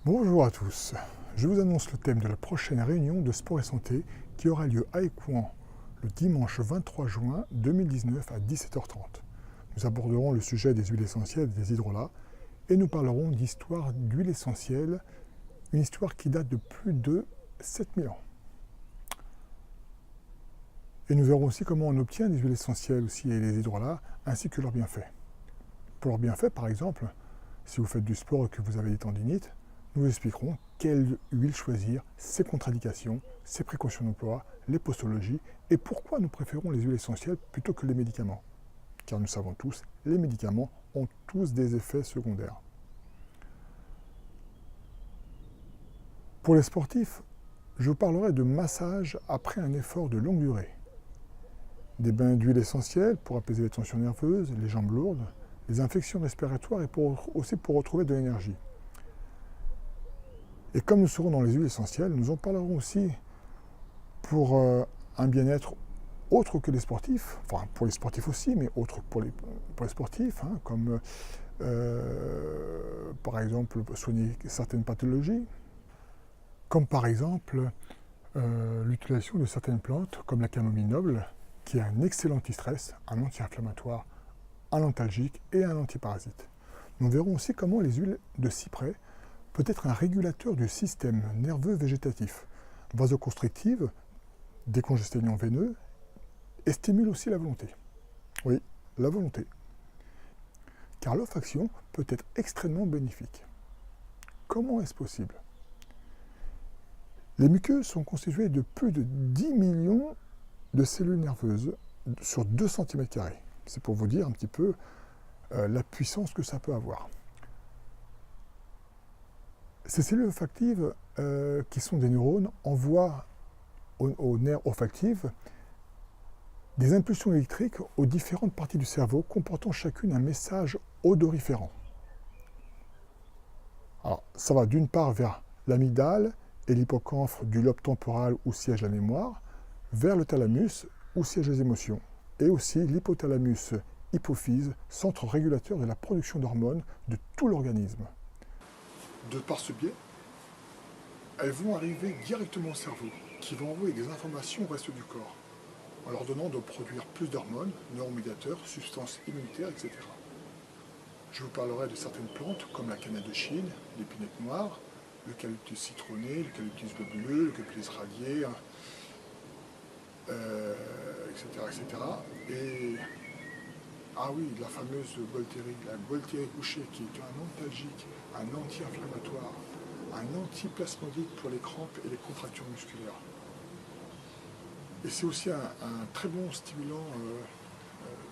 Bonjour à tous, je vous annonce le thème de la prochaine réunion de sport et santé qui aura lieu à Écouen le dimanche 23 juin 2019 à 17h30. Nous aborderons le sujet des huiles essentielles et des hydrolats et nous parlerons d'histoire d'huile essentielle, une histoire qui date de plus de 7000 ans. Et nous verrons aussi comment on obtient des huiles essentielles aussi et les hydrolats ainsi que leurs bienfaits. Pour leurs bienfaits, par exemple, si vous faites du sport et que vous avez des tendinites, nous vous expliquerons quelle huile choisir, ses contre-indications, ses précautions d'emploi, les postologies et pourquoi nous préférons les huiles essentielles plutôt que les médicaments. Car nous savons tous, les médicaments ont tous des effets secondaires. Pour les sportifs, je vous parlerai de massage après un effort de longue durée. Des bains d'huile essentielle pour apaiser les tensions nerveuses, les jambes lourdes, les infections respiratoires et aussi pour retrouver de l'énergie. Et comme nous serons dans les huiles essentielles, nous en parlerons aussi pour un bien-être autre que les sportifs, enfin pour les sportifs aussi, mais autre pour les sportifs, comme par exemple soigner certaines pathologies, comme par exemple l'utilisation de certaines plantes comme la camomille noble, qui est un excellent anti-stress, un anti-inflammatoire, un antalgique et un antiparasite. Nous verrons aussi comment les huiles de cyprès peut être un régulateur du système nerveux végétatif, vasoconstrictive, décongestionnement veineux, et stimule aussi la volonté. Oui, la volonté. Car l'olfaction peut être extrêmement bénéfique. Comment est-ce possible? Les muqueuses sont constituées de plus de 10 millions de cellules nerveuses sur 2 cm². C'est pour vous dire un petit peu la puissance que ça peut avoir. Ces cellules olfactives, qui sont des neurones, envoient aux nerfs olfactifs des impulsions électriques aux différentes parties du cerveau, comportant chacune un message odoriférant. Alors, ça va d'une part vers l'amygdale et l'hippocampe du lobe temporal où siège la mémoire, vers le thalamus où siègent les émotions, et aussi l'hypothalamus hypophyse, centre régulateur de la production d'hormones de tout l'organisme. De par ce biais, elles vont arriver directement au cerveau, qui va envoyer des informations au reste du corps, en leur donnant de produire plus d'hormones, neuromédiateurs, substances immunitaires, etc. Je vous parlerai de certaines plantes, comme la cannelle de Chine, l'épinette noire, l'eucalyptus citronné, l'eucalyptus globuleux, l'eucalyptus radié, etc., etc. Et, ah oui, la fameuse Gualtérie, la Gualtérie couchée, qui est un antalgique, un anti-inflammatoire, un antiplasmodique pour les crampes et les contractures musculaires. Et c'est aussi un très bon stimulant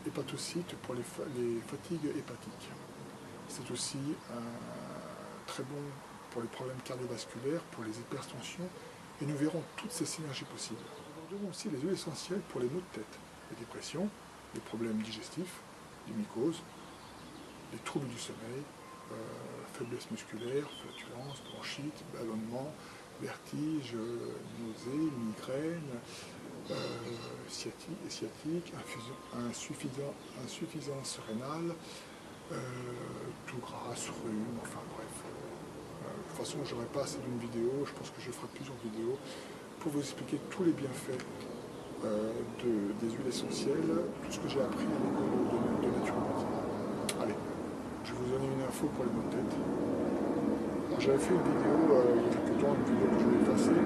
hépatocyte pour les fatigues hépatiques. C'est aussi très bon pour les problèmes cardiovasculaires, pour les hypertensions, et nous verrons toutes ces synergies possibles. Nous aborderons aussi les huiles essentielles pour les maux de tête, les dépressions, les problèmes digestifs, les mycoses, les troubles du sommeil, faiblesse musculaire, flatulence, bronchite, ballonnement, vertige, nausées, migraine, sciatique, insuffisance rénale, tout gras, rhume, enfin bref. De toute façon, je n'aurai pas assez d'une vidéo, je pense que je ferai plusieurs vidéos pour vous expliquer tous les bienfaits des huiles essentielles, tout ce que j'ai appris à l'école de naturopathie. Allez, je vais vous donner une info pour les maux de tête. J'avais fait une vidéo il y a quelques temps, une vidéo que je vais effacer.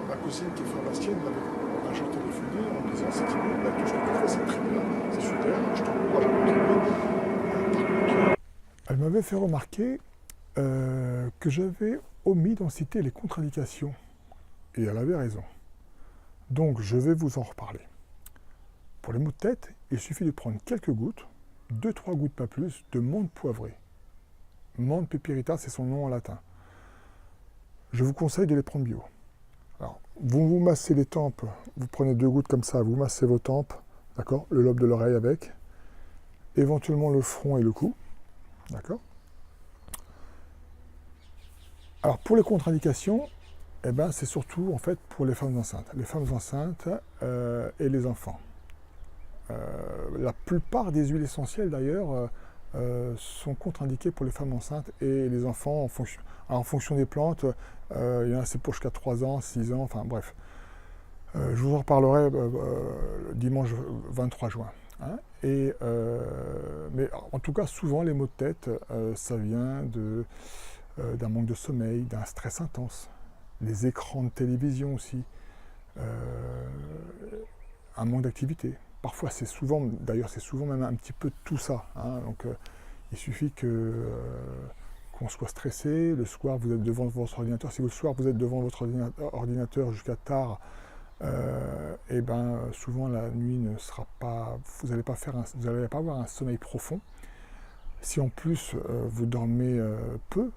Ma cousine qui est pharmacienne m'avait un jour téléphoné en me disant c'est Thibaut, tout ce que tu fais c'est très bien, c'est super, je t'encourage à continuer. Elle m'avait fait remarquer que j'avais omis d'en citer les contre-indications. Et elle avait raison. Donc je vais vous en reparler. Pour les maux de tête, il suffit de prendre quelques gouttes, 2-3 gouttes pas plus, de menthe poivrée. Menthe pepirita, c'est son nom en latin. Je vous conseille de les prendre bio. Alors, vous vous massez les tempes, vous prenez 2 gouttes comme ça, vous massez vos tempes, d'accord, le lobe de l'oreille avec, éventuellement le front et le cou, d'accord. Alors pour les contre-indications, eh ben, c'est surtout en fait pour les femmes enceintes et les enfants. La plupart des huiles essentielles d'ailleurs sont contre-indiqués pour les femmes enceintes et les enfants en fonction des plantes. Il y en a c'est pour jusqu'à 3 ans, 6 ans, enfin bref. Je vous en reparlerai dimanche 23 juin. Hein. Mais en tout cas, souvent les maux de tête, ça vient d'un manque de sommeil, d'un stress intense. Les écrans de télévision aussi, un manque d'activité. Parfois, c'est souvent même un petit peu tout ça. Hein. Donc, il suffit qu'on soit stressé. Le soir, vous êtes devant votre ordinateur. Si le soir, vous êtes devant votre ordinateur jusqu'à tard, et souvent la nuit ne sera pas. Vous n'allez pas avoir un sommeil profond. Si en plus vous dormez peu,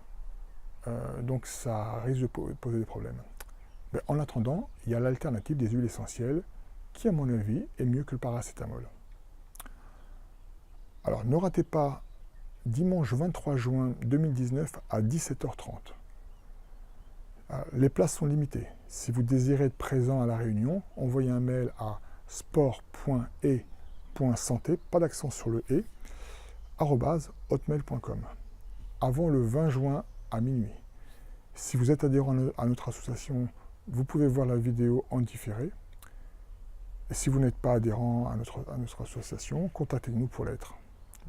donc ça risque de poser des problèmes. Mais en attendant, il y a l'alternative des huiles essentielles qui, à mon avis, est mieux que le paracétamol. Alors, ne ratez pas dimanche 23 juin 2019 à 17h30. Les places sont limitées. Si vous désirez être présent à la réunion, envoyez un mail à sport.e.santé, pas d'accent sur le e, @hotmail.com, avant le 20 juin à minuit. Si vous êtes adhérent à notre association, vous pouvez voir la vidéo en différé. Et si vous n'êtes pas adhérent à notre association, contactez-nous pour l'être.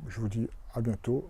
Je vous dis à bientôt